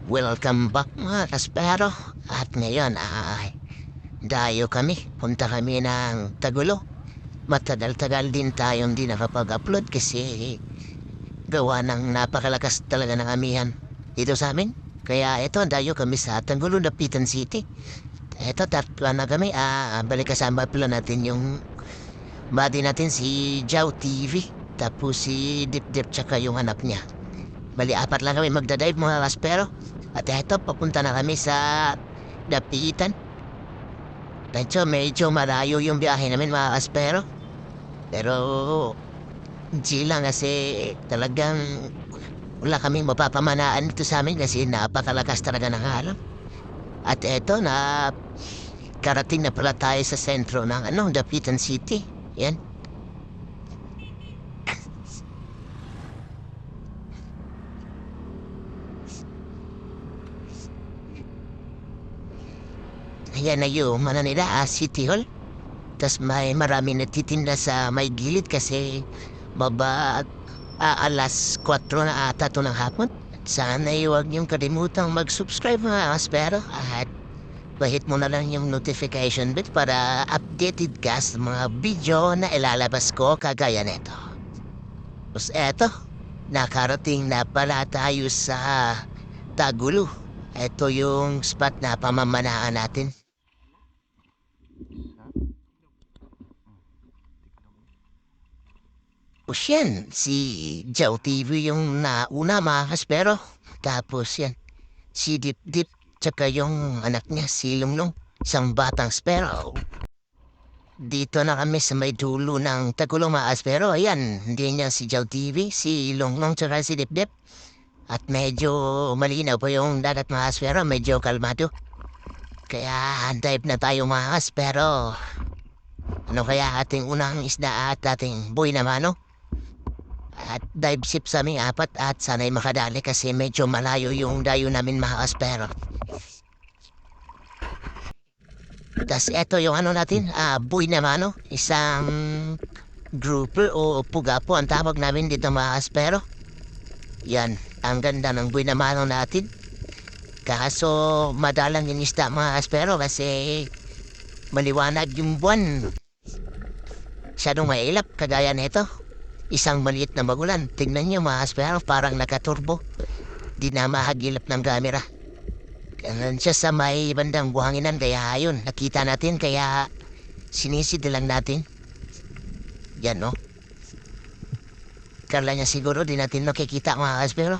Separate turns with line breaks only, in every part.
Welcome back mga kaspero. At ngayon ay dayo kami. Punta kami ng Tagulo. Matagal-tagal din tayong di nakapag-upload kasi gawa ng napakalakas talaga ng amihan dito sa amin. Kaya ito, dayo kami sa Tagulo, Dapitan City. Ito, tatlo na kami. Balik kasama pala natin yung buddy natin si Jow TV. Tapos si Dip Dip tsaka yung anak niya. Bali, apat lang kami magdadive mga kaspero. At eto, papunta na kami sa Dapitan. Medyo malayo yung biyahe namin mga kaspero. Pero, G lang kasi talagang wala kaming mapapamanaan dito sa amin kasi napakalakas talaga ng alon. At eto na karating na pala tayo sa sentro ng Dapitan City. Yan. Ayan na yung nila, City Hall. Tas may marami nagtitinda sa may gilid kasi baba alas 4 na ata to ng hapon. Sana huwag niyong kalimutang mag-subscribe mga kaspero at bahit mo na lang yung notification bell para updated ka sa mga video na ilalabas ko kagaya nito. Tapos eto, nakarating na pala tayo sa Tagulo. Ito yung spot na pamamanaan natin. Tapos yan, si Jow TV yung nauna mga kaspero. Tapos yan, si Dip Dip, tsaka yung anak niya, si Lunglong, isang batang spero. Dito na kami sa may dulo ng Tagulong mga kaspero. Ayan, hindi niya si Jow TV, si Lunglong tsaka si Dip Dip. At medyo malinaw po yung dagat mga kaspero, medyo kalmado. Kaya dive na tayo mga kaspero. Ano kaya ating unang isda at ating buhay naman, no? At dive ship sa aming apat at sana'y makadali kasi medyo malayo yung dayo namin mga kaspero. Tas eto yung natin, buhay naman, no? Isang grouper o pugapo ang tawag namin dito mga kaspero. Yan, ang ganda ng buhay naman natin. Kaso madalang yung isda mga kaspero kasi maliwanag yung buwan. Masyadong mailap kagaya nito. Isang maliit na magulan. Tingnan niyo mga kaspero, parang nakaturbo. Di na mahagilap ng camera. Ganun siya sa may bandang buhanginan. Kaya ayun, nakita natin. Kaya sinisid lang natin. Yan, no? Kala niya siguro di natin nakikita mga kaspero.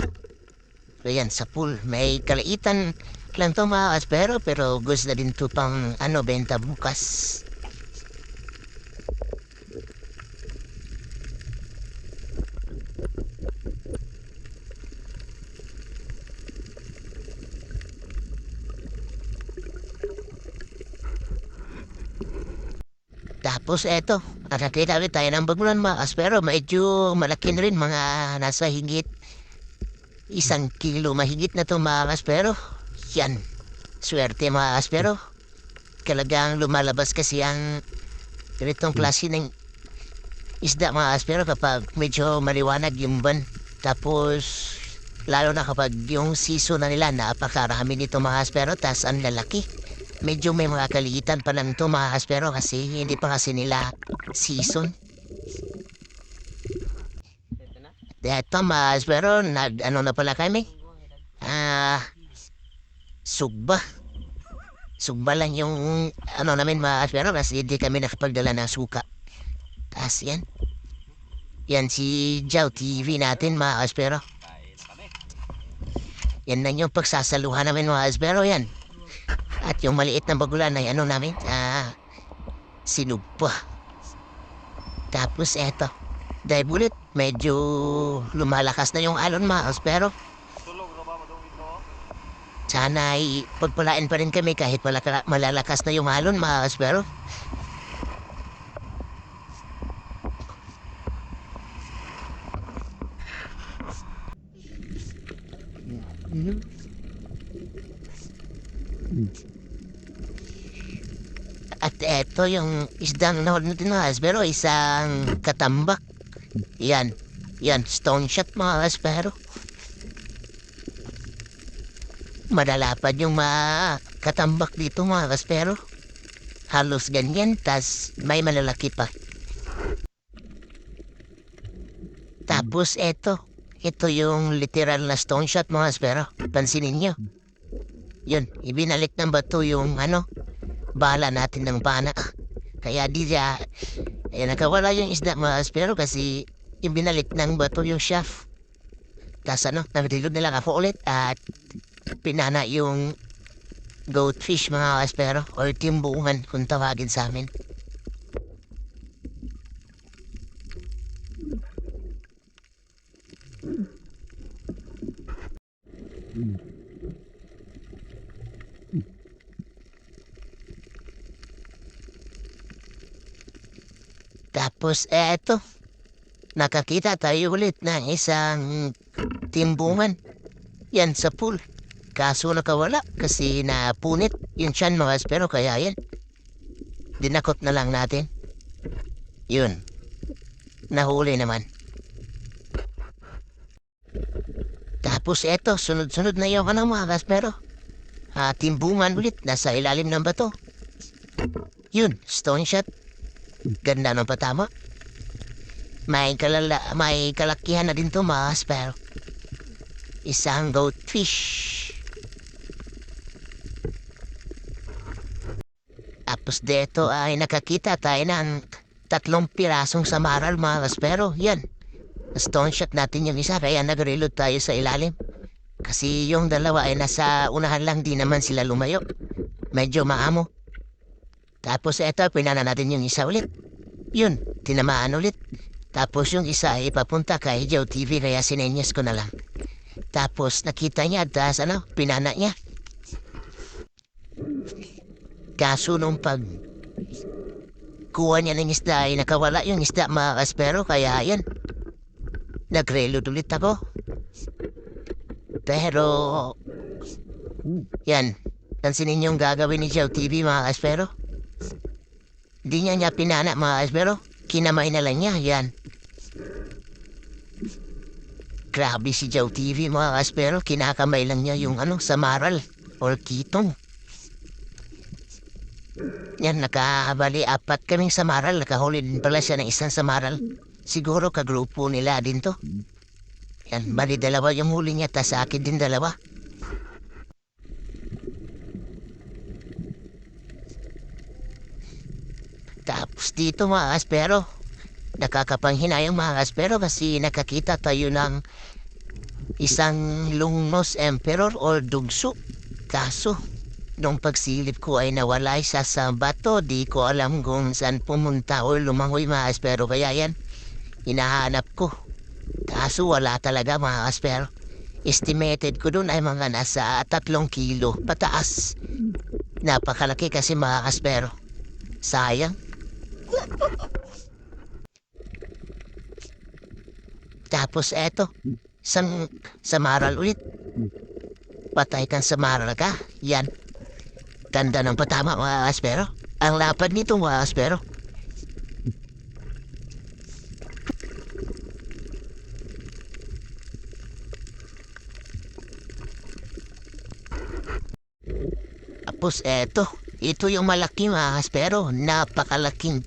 So yan, sa pool. May kalaitan lang to mga kaspero. Pero gusto na din to pang benta bukas. Tapos eto, nakakita ulit tayo ng bagulan mga kaspero. Medyo malaki na rin, mga nasa higit 1 kilo mahigit na to mga kaspero. Yan, swerte mga kaspero. Talagang lumalabas kasi ang ganitong klase ng isda mga kaspero kapag medyo maliwanag yung ban. Tapos lalo na kapag yung season na nila napakarami nito mga kaspero. Tas ang lalaki. Medyo may mga kaliitan pa lang ito mga kaspero kasi hindi pa kasi nila season. Ito mga kaspero, na pala kami? Sugba. Sugba lang yung namin mga kaspero kasi hindi kami nakapagdala ng suka. Tapos yan. Yan si Jow TV natin mga kaspero. Yan na yung pagsasaluhan namin mga kaspero yan. At yung maliit na bagulan ay namin, sinugpa. Tapos eto, dahil bulit, medyo lumalakas na yung alon mga kaspero. Sana ay pagpalain pa rin kami kahit malalakas na yung alon mga kaspero. At eto yung isdang nahol natin mga kaspero, isang katambak. Yan, stone shot mga kaspero. Madalapad yung mga katambak dito mga kaspero. Halos ganyan, tas may malalaki pa. Tapos ito yung literal na stone shot mga kaspero. Pansinin nyo. Yun, ibinalik ng bato yung bala natin ng pana. Kaya di siya, nakawala yung isda mga kaspero kasi ibinalik ng bato yung shaft. Tas nagtilod nila ako ulit at pinana yung goldfish mga kaspero or timbungan kung tawagin sa amin. Tapos nakakita tayo ulit ng isang timbungan. Yan sa pool. Kaso nakawala kasi napunit yung tiyan mga kaspero kaya yan. Dinakot na lang natin. Yun. Nahuli naman. Tapos sunod-sunod na yung mga kaspero. Timbungan ulit. Nasa ilalim ng bato. Yun, stone shot. Ganda ng patama. May kalakihan na din to mga kaspero. Isang goldfish. Tapos dito ay nakakita tayo ng 3 pirasong samaral mga kaspero. Yan. Stone shot natin yung isa kaya nag-reload tayo sa ilalim. Kasi yung dalawa ay nasa unahan lang di naman sila lumayo. Medyo maamo. Tapos pinana natin yung isa ulit. Yun, tinamaan ulit. Tapos yung isa ay papunta kay Joe TV kaya sinenyas ko na lang. Tapos nakita niya tas pinana niya. Kaso nung kuha niya ng isda ay nakawala yung isda mga kaspero kaya yan. Nag-reload ulit ako. Pero yan, pansinin yung gagawin ni Joe TV mga kaspero. Di niya pinana mga kaspero. Kinamay na lang niya, yan. Grabe si Joe TV mga kaspero. Kinakamay lang niya yung samaral or kitong. Yan, nakabali 4 kaming samaral. Nakahuli din pala siya ng isang samaral. Siguro kagrupo nila din to. Yan, bali 2 yung huli niya, tas sa akin din 2. Tapos dito mga kaspero, nakakapanghinayang mga kaspero kasi nakakita tayo ng isang lungnos emperor or dugso. Kaso, nung pagsilip ko ay nawala siya sa bato, di ko alam kung saan pumunta o lumangoy mga kaspero. Kaya yan, hinahanap ko. Kaso wala talaga mga kaspero. Estimated ko dun ay mga nasa 3 kilo pataas. Napakalaki kasi mga kaspero. Sayang. Tapos samaral ulit. Patay kang samaral ka. Yan. Ganda ng patama mga kaspero. Ang lapad nito mga kaspero. Tapos ito yung malaki mga kaspero. Napakalaking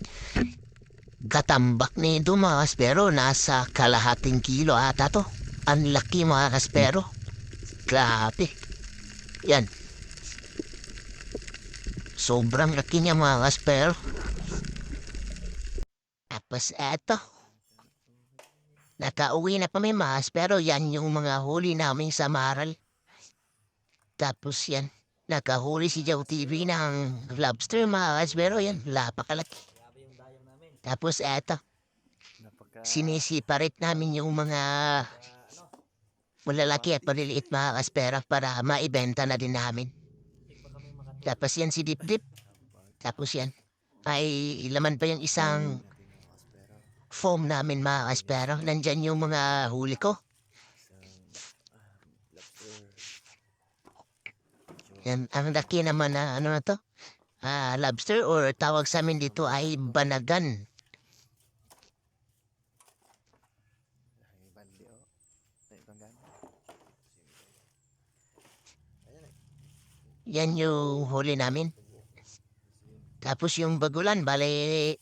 katambak nito mga kaspero. Nasa 1/2 kilo ata to. Ang laki mga kaspero. Grabe. Yan. Sobrang laki niya mga kaspero. Tapos nakauwi na kami mga kaspero. Yan yung mga huli naming samaral. Tapos yan. Nakahuli si Joe TV ng lobster mga kaspero. Yan. Lapakalaki. Tapos sinisiparit namin yung mga malalaki at maliliit mga kaspero para maibenta na din namin. Tapos yan si Dip Dip. Tapos yan. Ay laman pa yung isang foam namin mga kaspero. Nandyan yung mga huli ko. Yan, ang laki naman na na to. Lobster or tawag sa amin dito ay banagan. Yan yung huli namin. Tapos yung bagulan, bale,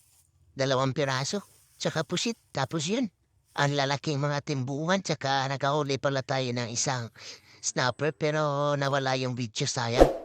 2 piraso. Tsaka pusit, tapos yun. Ang lalaking mga timbuhan, tsaka nakahuli pala tayo ng isang snapper pero nawala yung video sayang.